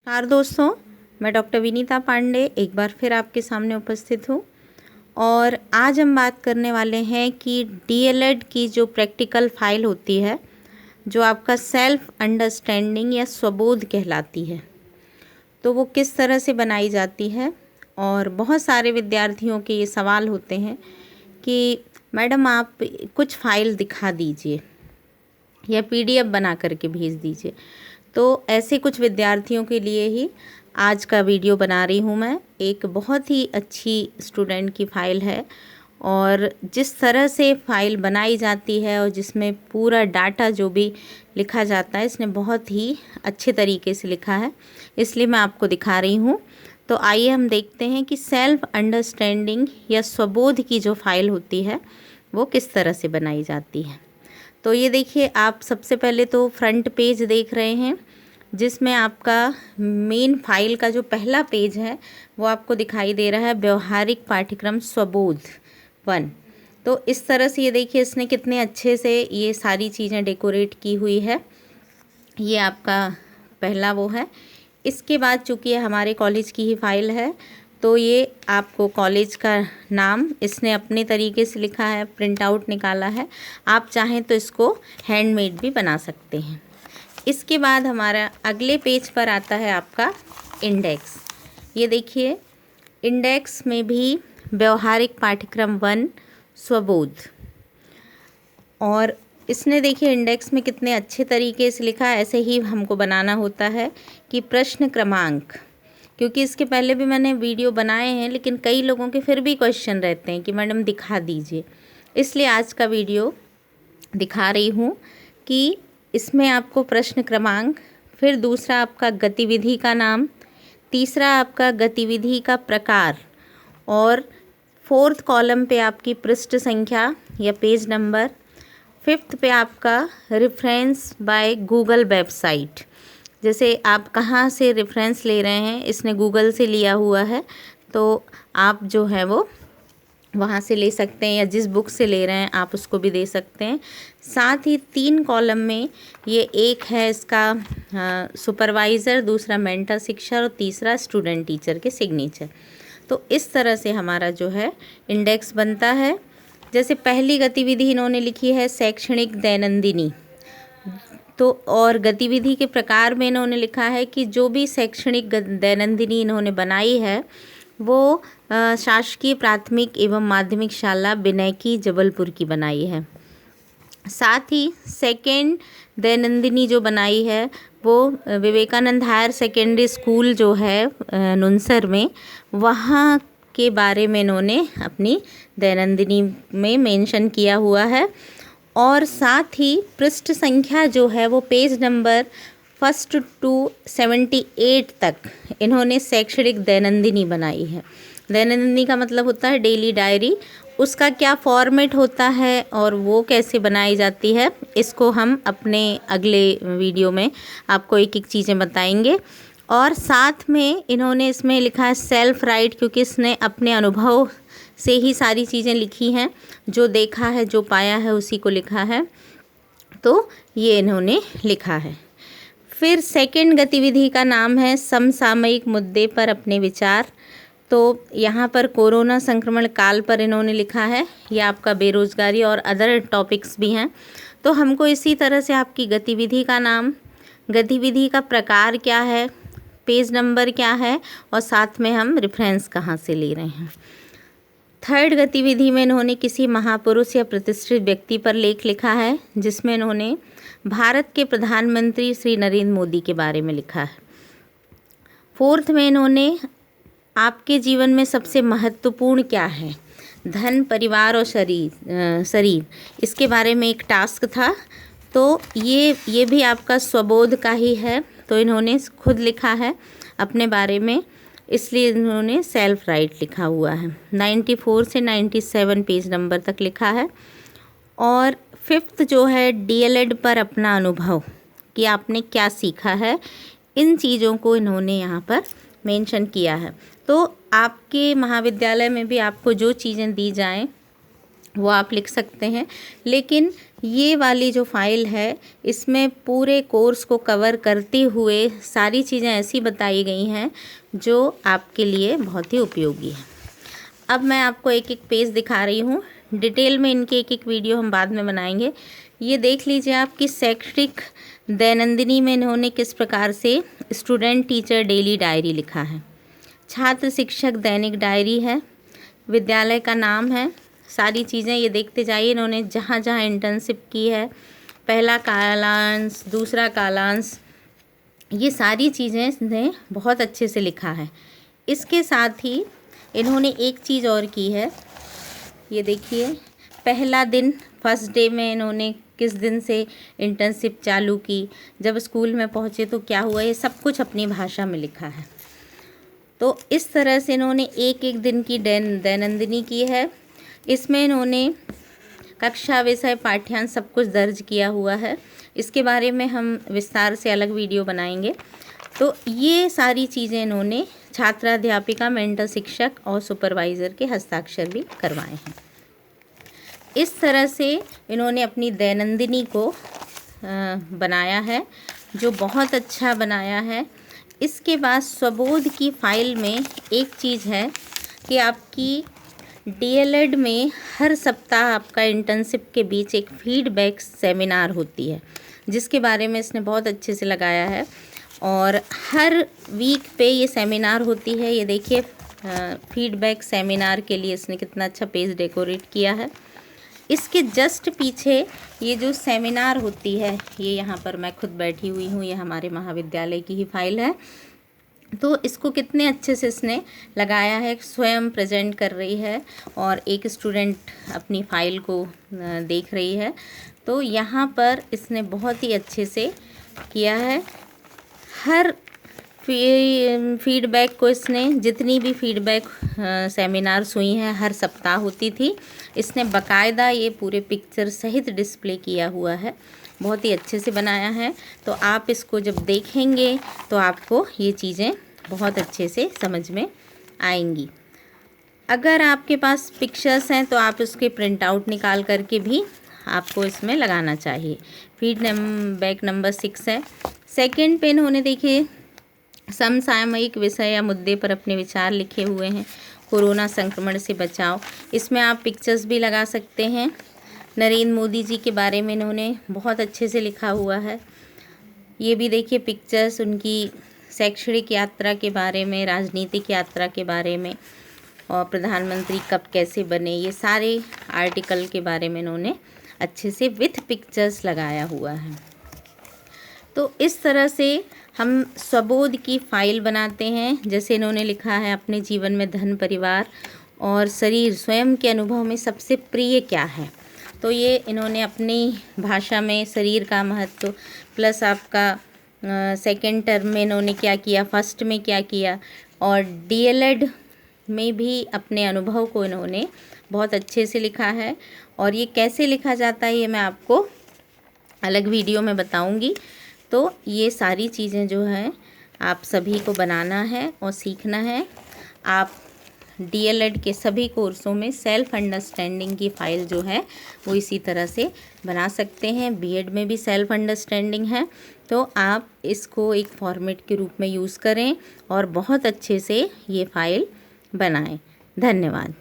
नमस्कार दोस्तों, मैं डॉक्टर विनीता पांडे एक बार फिर आपके सामने उपस्थित हूँ और आज हम बात करने वाले हैं कि डीएलएड की जो प्रैक्टिकल फाइल होती है, जो आपका सेल्फ अंडरस्टैंडिंग या स्वबोध कहलाती है, तो वो किस तरह से बनाई जाती है। और बहुत सारे विद्यार्थियों के ये सवाल होते हैं कि मैडम आप कुछ फ़ाइल दिखा दीजिए या पीडीएफ बना करके भेज दीजिए। तो ऐसे कुछ विद्यार्थियों के लिए ही आज का वीडियो बना रही हूँ मैं। एक बहुत ही अच्छी स्टूडेंट की फ़ाइल है और जिस तरह से फ़ाइल बनाई जाती है और जिसमें पूरा डाटा जो भी लिखा जाता है, इसने बहुत ही अच्छे तरीके से लिखा है, इसलिए मैं आपको दिखा रही हूँ। तो आइए हम देखते हैं कि सेल्फ अंडरस्टैंडिंग या स्वबोध की जो फ़ाइल होती है वो किस तरह से बनाई जाती है। तो ये देखिए, आप सबसे पहले तो फ्रंट पेज देख रहे हैं जिसमें आपका मेन फाइल का जो पहला पेज है वो आपको दिखाई दे रहा है, व्यवहारिक पाठ्यक्रम स्वबोध 1। तो इस तरह से ये देखिए, इसने कितने अच्छे से ये सारी चीज़ें डेकोरेट की हुई है। ये आपका पहला वो है। इसके बाद चूँकि हमारे कॉलेज की ही फाइल है तो ये आपको कॉलेज का नाम इसने अपने तरीके से लिखा है, प्रिंट आउट निकाला है। आप चाहें तो इसको हैंडमेड भी बना सकते हैं। इसके बाद हमारा अगले पेज पर आता है आपका इंडेक्स। ये देखिए, इंडेक्स में भी व्यवहारिक पाठ्यक्रम 1 स्वबोध, और इसने देखिए इंडेक्स में कितने अच्छे तरीके से लिखा है। ऐसे ही हमको बनाना होता है कि प्रश्न क्रमांक, क्योंकि इसके पहले भी मैंने वीडियो बनाए हैं लेकिन कई लोगों के फिर भी क्वेश्चन रहते हैं कि मैडम दिखा दीजिए, इसलिए आज का वीडियो दिखा रही हूँ कि इसमें आपको प्रश्न क्रमांक, फिर दूसरा आपका गतिविधि का नाम, तीसरा आपका गतिविधि का प्रकार, और 4th कॉलम पे आपकी पृष्ठ संख्या या पेज नंबर, 5th पे आपका रेफरेंस बाय गूगल वेबसाइट, जैसे आप कहाँ से रेफरेंस ले रहे हैं, इसने गूगल से लिया हुआ है तो आप जो है वो वहाँ से ले सकते हैं, या जिस बुक से ले रहे हैं आप उसको भी दे सकते हैं। साथ ही 3 कॉलम में ये एक है इसका सुपरवाइज़र, दूसरा मेंटर शिक्षक और तीसरा स्टूडेंट टीचर के सिग्नेचर। तो इस तरह से हमारा जो है इंडेक्स बनता है। जैसे पहली गतिविधि इन्होंने लिखी है शैक्षणिक दैनंदिनी, तो और गतिविधि के प्रकार में इन्होंने लिखा है कि जो भी शैक्षणिक दैनंदिनी इन्होंने बनाई है वो शासकीय प्राथमिक एवं माध्यमिक शाला बिनैकी जबलपुर की बनाई है। साथ ही सेकेंड दैनंदिनी जो बनाई है वो विवेकानंद हायर सेकेंडरी स्कूल जो है नुनसर में, वहाँ के बारे में इन्होंने अपनी दैनंदिनी में मेंशन किया हुआ है। और साथ ही पृष्ठ संख्या जो है वो पेज नंबर 1 to 78 तक इन्होंने शैक्षणिक दैनंदिनी बनाई है। दैनंदिनी का मतलब होता है डेली डायरी, उसका क्या फॉर्मेट होता है और वो कैसे बनाई जाती है, इसको हम अपने अगले वीडियो में आपको एक एक चीज़ें बताएंगे। और साथ में इन्होंने इसमें लिखा है सेल्फ राइट, क्योंकि इसने अपने अनुभव से ही सारी चीज़ें लिखी हैं, जो देखा है जो पाया है उसी को लिखा है, तो ये इन्होंने लिखा है। फिर सेकंड गतिविधि का नाम है समसामयिक मुद्दे पर अपने विचार। तो यहाँ पर कोरोना संक्रमण काल पर इन्होंने लिखा है, या आपका बेरोजगारी और अदर टॉपिक्स भी हैं। तो हमको इसी तरह से आपकी गतिविधि का नाम, गतिविधि का प्रकार क्या है, पेज नंबर क्या है, और साथ में हम रेफरेंस कहाँ से ले रहे हैं। थर्ड गतिविधि में इन्होंने किसी महापुरुष या प्रतिष्ठित व्यक्ति पर लेख लिखा है, जिसमें इन्होंने भारत के प्रधानमंत्री श्री नरेंद्र मोदी के बारे में लिखा है। 4th में इन्होंने आपके जीवन में सबसे महत्वपूर्ण क्या है, धन, परिवार और शरीर, इसके बारे में एक टास्क था। तो ये भी आपका स्वबोध का ही है, तो इन्होंने खुद लिखा है अपने बारे में, इसलिए इन्होंने सेल्फ राइट लिखा हुआ है। 94 से 97 पेज नंबर तक लिखा है। और 5th जो है डीएलएड पर अपना अनुभव, कि आपने क्या सीखा है, इन चीज़ों को इन्होंने यहाँ पर मेंशन किया है। तो आपके महाविद्यालय में भी आपको जो चीज़ें दी जाएं वो आप लिख सकते हैं, लेकिन ये वाली जो फाइल है इसमें पूरे कोर्स को कवर करते हुए सारी चीज़ें ऐसी बताई गई हैं जो आपके लिए बहुत ही उपयोगी है। अब मैं आपको एक एक पेज दिखा रही हूँ, डिटेल में इनके एक एक वीडियो हम बाद में बनाएंगे। ये देख लीजिए आप कि शैक्षिक दैनंदिनी में इन्होंने किस प्रकार से स्टूडेंट टीचर डेली डायरी लिखा है। छात्र शिक्षक दैनिक डायरी है, विद्यालय का नाम है, सारी चीज़ें ये देखते जाइए। इन्होंने जहाँ जहाँ इंटर्नशिप की है, पहला कालांश, दूसरा कालांश, ये सारी चीज़ें इसने बहुत अच्छे से लिखा है। इसके साथ ही इन्होंने एक चीज़ और की है, ये देखिए पहला दिन, फर्स्ट डे में इन्होंने किस दिन से इंटर्नशिप चालू की, जब स्कूल में पहुँचे तो क्या हुआ, ये सब कुछ अपनी भाषा में लिखा है। तो इस तरह से इन्होंने एक एक दिन की दैनंदिनी की है। इसमें इन्होंने कक्षा, विषय, पाठ्यांश सब कुछ दर्ज किया हुआ है। इसके बारे में हम विस्तार से अलग वीडियो बनाएंगे। तो ये सारी चीज़ें इन्होंने छात्राध्यापिका, मेंटर शिक्षक और सुपरवाइज़र के हस्ताक्षर भी करवाए हैं। इस तरह से इन्होंने अपनी दैनंदिनी को बनाया है, जो बहुत अच्छा बनाया है। इसके बाद स्वबोध की फ़ाइल में एक चीज़ है कि आपकी डीएलएड में हर सप्ताह आपका इंटर्नशिप के बीच एक फीडबैक सेमिनार होती है, जिसके बारे में इसने बहुत अच्छे से लगाया है। और हर वीक पे ये सेमिनार होती है। ये देखिए फीडबैक सेमिनार के लिए इसने कितना अच्छा पेज डेकोरेट किया है। इसके जस्ट पीछे ये जो सेमिनार होती है, ये यहाँ पर मैं खुद बैठी हुई हूँ, ये हमारे महाविद्यालय की ही फाइल है। तो इसको कितने अच्छे से इसने लगाया है, स्वयं प्रेजेंट कर रही है और एक स्टूडेंट अपनी फाइल को देख रही है। तो यहाँ पर इसने बहुत ही अच्छे से किया है। हर फीडबैक को इसने, जितनी भी फीडबैक सेमिनार्स हुई हैं, हर सप्ताह होती थी, इसने बाकायदा ये पूरे पिक्चर सहित डिस्प्ले किया हुआ है। बहुत ही अच्छे से बनाया है। तो आप इसको जब देखेंगे तो आपको ये चीज़ें बहुत अच्छे से समझ में आएंगी। अगर आपके पास पिक्चर्स हैं तो आप उसके प्रिंट आउट निकाल करके भी आपको इसमें लगाना चाहिए। फीडबैक नंबर 6 है। सेकंड पे इन्होंने देखिए समसामयिक विषय या मुद्दे पर अपने विचार लिखे हुए हैं। कोरोना संक्रमण से बचाव, इसमें आप पिक्चर्स भी लगा सकते हैं। नरेंद्र मोदी जी के बारे में इन्होंने बहुत अच्छे से लिखा हुआ है। ये भी देखिए पिक्चर्स उनकी शैक्षणिक यात्रा के बारे में, राजनीतिक यात्रा के बारे में, और प्रधानमंत्री कब कैसे बने, ये सारे आर्टिकल के बारे में इन्होंने अच्छे से विथ पिक्चर्स लगाया हुआ है। तो इस तरह से हम स्वबोध की फ़ाइल बनाते हैं। जैसे इन्होंने लिखा है, अपने जीवन में धन, परिवार और शरीर स्वयं के अनुभव में सबसे प्रिय क्या है। तो ये इन्होंने अपनी भाषा में शरीर का महत्व, प्लस आपका सेकेंड टर्म में इन्होंने क्या किया, फर्स्ट में क्या किया, और डीएलएड में भी अपने अनुभव को इन्होंने बहुत अच्छे से लिखा है। और ये कैसे लिखा जाता है ये मैं आपको अलग वीडियो में बताऊंगी। तो ये सारी चीज़ें जो हैं आप सभी को बनाना है और सीखना है। आप डीएलएड के सभी कोर्सों में सेल्फ अंडरस्टैंडिंग की फ़ाइल जो है वो इसी तरह से बना सकते हैं। बीएड में भी सेल्फ अंडरस्टैंडिंग है, तो आप इसको एक फॉर्मेट के रूप में यूज़ करें और बहुत अच्छे से ये फ़ाइल बनाएं। धन्यवाद।